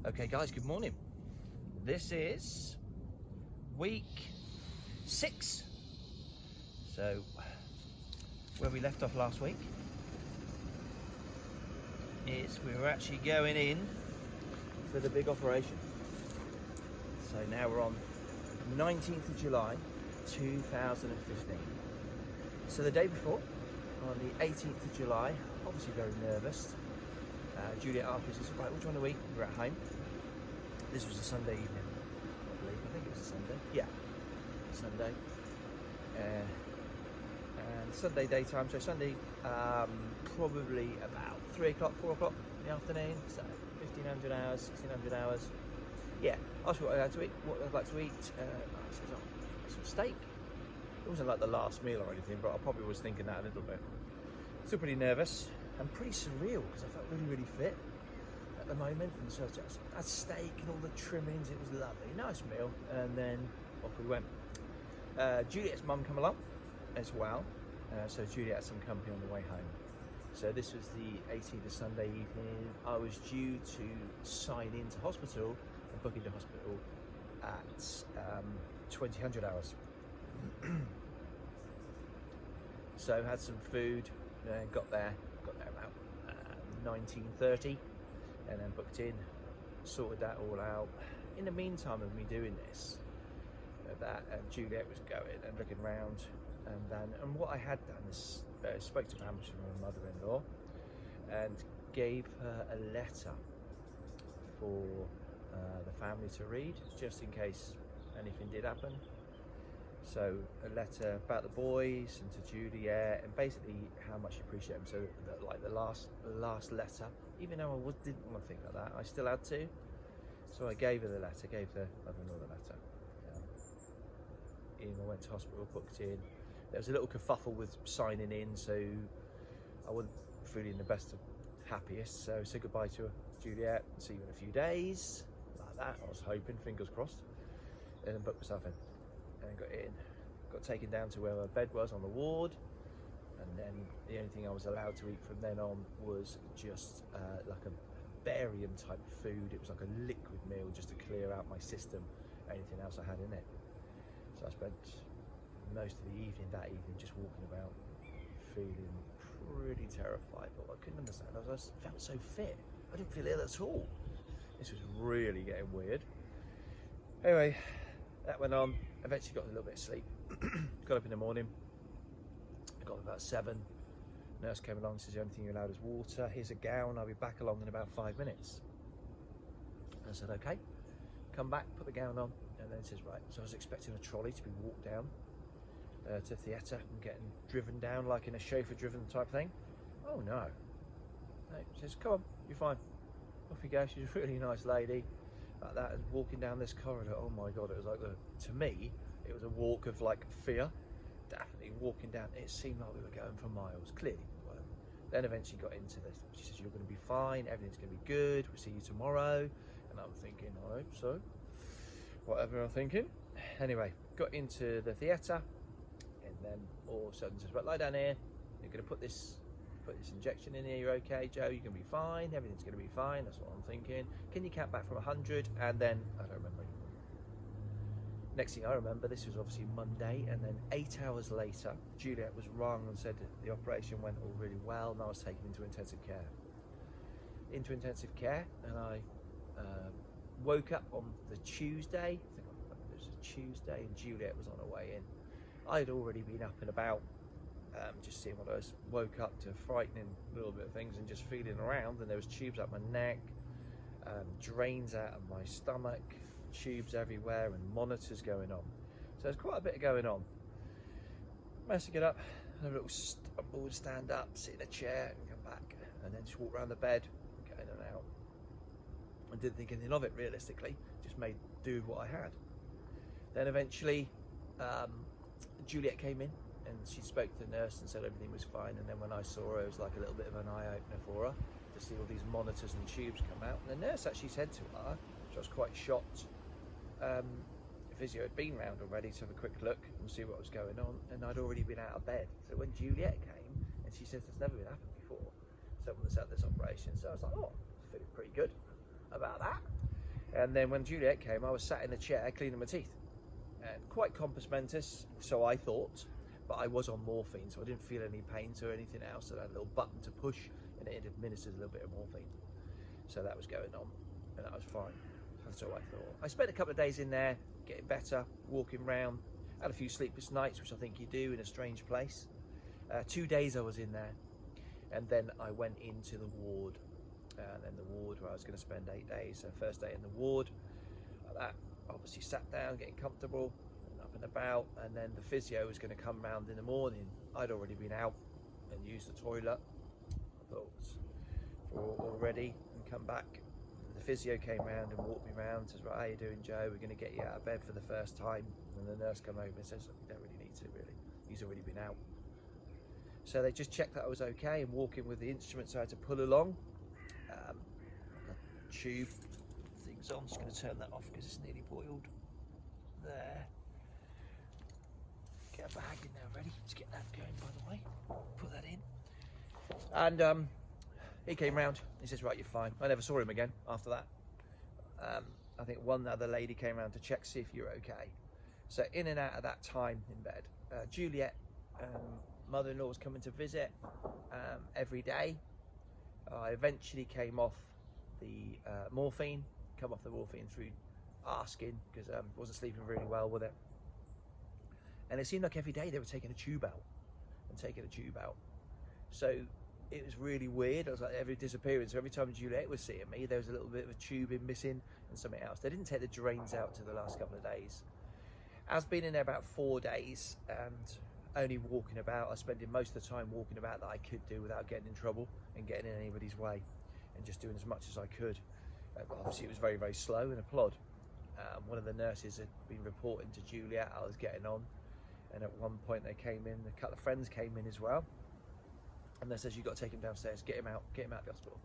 Okay guys, good morning. This is week 6. So where we left off last week is we were actually going in for the big operation. So now we're on 19th of July 2015. So the day before, on the 18th of July, obviously very nervous. Juliet asked me, she said, right, what do you want to eat? We're at home. This was a Sunday evening, I believe. I think it was a Sunday. Yeah, Sunday. And Sunday daytime, so Sunday probably about 3 o'clock, 4 o'clock in the afternoon, so 1,500 hours, 1,600 hours. Yeah, asked me what I'd like to eat, I said, some steak. It wasn't like the last meal or anything, but I probably was thinking that a little bit. Still pretty nervous and pretty surreal because I felt really, really fit at the moment, and so just had steak and all the trimmings. It was lovely, nice meal, and then off we went. Juliet's mum come along as well, so Juliet had some company on the way home. So this was the 18th of Sunday evening. I was due to sign into hospital and book into hospital at 2000 hours. So had some food, got there about 19:30, and then booked in, sorted that all out. In the meantime of me doing this, Juliet was going and looking around, and what I had done is spoke to my mother-in-law and gave her a letter for the family to read, just in case anything did happen. So a letter about the boys and to Juliet, and basically how much you appreciate them. So like the last letter, even though I didn't want to think like that, I still had to. So I gave her the letter, gave the mother-in-law the letter. I went to hospital, booked in. There was a little kerfuffle with signing in, so I wasn't feeling the best of happiest. So I said goodbye to Juliet, see you in a few days, like that. I was hoping, fingers crossed, and then booked myself in. And got in, got taken down to where my bed was on the ward, and then the only thing I was allowed to eat from then on was just like a barium type food. It was like a liquid meal just to clear out my system, anything else I had in it. So I spent most of the evening just walking about, feeling pretty terrified, but I couldn't understand. I felt so fit. I didn't feel ill at all. This was really getting weird. Anyway, that went on. Eventually got a little bit of sleep. Got up in the morning. I got up about 7. Nurse came along and says, the only thing you're allowed is water. Here's a gown. I'll be back along in about 5 minutes. I said, okay. Come back, put the gown on, and then it says, right. So I was expecting a trolley to be walked down to theatre and getting driven down like in a chauffeur-driven type thing. Oh no. No, she says, come on, you're fine. Off you go. She's a really nice lady. Like that, and walking down this corridor, oh my god, it was like to me it was a walk of like fear. Definitely walking down, it seemed like we were going for miles. Clearly we weren't. Then eventually got into this. She says, you're going to be fine, everything's going to be good, we'll see you tomorrow. And I'm thinking, I hope so, whatever I'm thinking. Anyway, got into the theatre, and then all of a sudden says, right, lie down here, you're going to put this injection in here, you're okay, Joe, you're going to be fine, everything's going to be fine. That's what I'm thinking. Can you count back from 100? And then, I don't remember anymore. Next thing I remember, this was obviously Monday, and then 8 hours later, Juliet was wrong and said that the operation went all really well, and I was taken into intensive care. And I woke up on the Tuesday, I think it was a Tuesday, and Juliet was on her way in. I'd already been up and about, just seeing what I was. Woke up to frightening little bit of things and just feeling around, and there was tubes up my neck, drains out of my stomach, tubes everywhere, and monitors going on. So there's quite a bit going on. Managed to get up, have a little stumble, stand up, sit in a chair and come back, and then just walk around the bed, get in and out. I didn't think anything of it realistically, just made do with what I had. Then eventually Juliet came in, and she spoke to the nurse and said everything was fine. And then when I saw her, it was like a little bit of an eye-opener for her to see all these monitors and tubes come out. And the nurse actually said to her, which I was quite shocked, physio had been round already to have a quick look and see what was going on, and I'd already been out of bed. So when Juliet came, and she says it's never been happened before, someone that's had this operation. So I was like, oh, feeling pretty good about that. And then when Juliet came, I was sat in a chair cleaning my teeth. And quite compos mentis, so I thought, but I was on morphine, so I didn't feel any pains or anything else. I had a little button to push, and it administered a little bit of morphine. So that was going on, and that was fine. That's all I thought. I spent a couple of days in there, getting better, walking around, had a few sleepless nights, which I think you do in a strange place. 2 days I was in there, and then I went into the ward, and then the ward where I was going to spend 8 days. So first day in the ward, that obviously sat down, getting comfortable, and up and about, and then the physio was going to come round in the morning. I'd already been out and used the toilet, I thought, already, and come back. The physio came round and walked me round, says, right, how you doing, Joe? We're going to get you out of bed for the first time. And the nurse came over and says, look, you don't really need to, really. He's already been out. So they just checked that I was okay, and walking with the instruments I had to pull along. Tube things on. I'm just going to turn that off because it's nearly boiled. There. Get a bag in there ready. Let's get that going, by the way. Put that in. And he came round. He says, right, you're fine. I never saw him again after that. I think one other lady came round to check, see if you're okay. So in and out of that time in bed. Juliet, mother-in-law, was coming to visit every day. I eventually came off the morphine, come off the morphine through asking, because I wasn't sleeping really well with it. And it seemed like every day they were taking a tube out and taking a tube out. So it was really weird. I was like, every disappearance, so every time Juliet was seeing me, there was a little bit of a tubing missing and something else. They didn't take the drains out to the last couple of days. I've been in there about 4 days and only walking about. I was spending most of the time walking about that I could do without getting in trouble and getting in anybody's way, and just doing as much as I could. Obviously it was very, very slow and a plod. One of the nurses had been reporting to Juliet I was getting on, and at one point they came in, a couple of friends came in as well, and they says, you've got to take him downstairs, get him out of the hospital.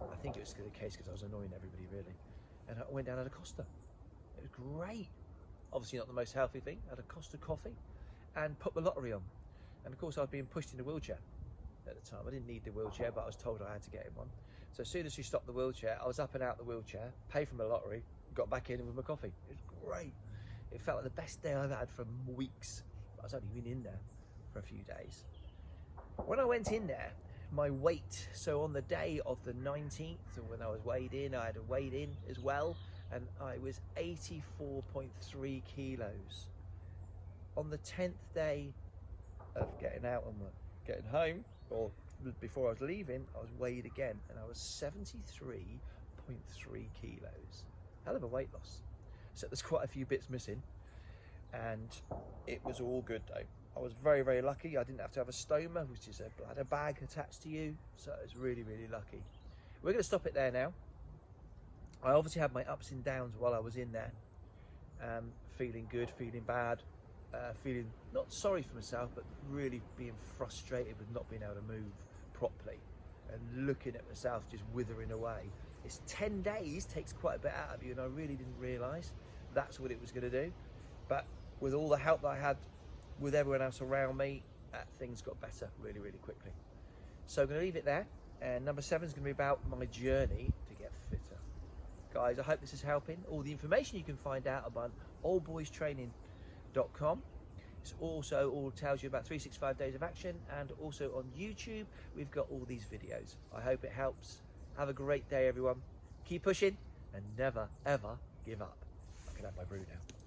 I think it was the case because I was annoying everybody really. And I went down and had a Costa. It was great. Obviously not the most healthy thing. I had a Costa coffee and put my lottery on. And of course I was being pushed in a wheelchair at the time. I didn't need the wheelchair, but I was told I had to get in one. So as soon as she stopped the wheelchair, I was up and out the wheelchair, paid for my lottery, got back in with my coffee. It was great. It felt like the best day I've had for weeks. I was only been in there for a few days. When I went in there, my weight, so on the day of the 19th, when I was weighed in, I had a weighed in as well, and I was 84.3 kilos. On the 10th day of getting out and getting home, or before I was leaving, I was weighed again, and I was 73.3 kilos. Hell of a weight loss. So there's quite a few bits missing, and it was all good though. I was very, very lucky. I didn't have to have a stoma, which is a bladder bag attached to you. So I was really, really lucky. We're going to stop it there now. I obviously had my ups and downs while I was in there. Feeling good, feeling bad, feeling not sorry for myself, but really being frustrated with not being able to move properly and looking at myself just withering away. It's 10 days, takes quite a bit out of you, and I really didn't realise that's what it was going to do. But with all the help that I had with everyone else around me, things got better really, really quickly. So I'm going to leave it there, and number 7 is going to be about my journey to get fitter. Guys, I hope this is helping. All the information you can find out about oldboystraining.com. It's also all tells you about 365 days of action, and also on YouTube we've got all these videos. I hope it helps. Have a great day everyone. Keep pushing and never ever give up. I can have my brew now.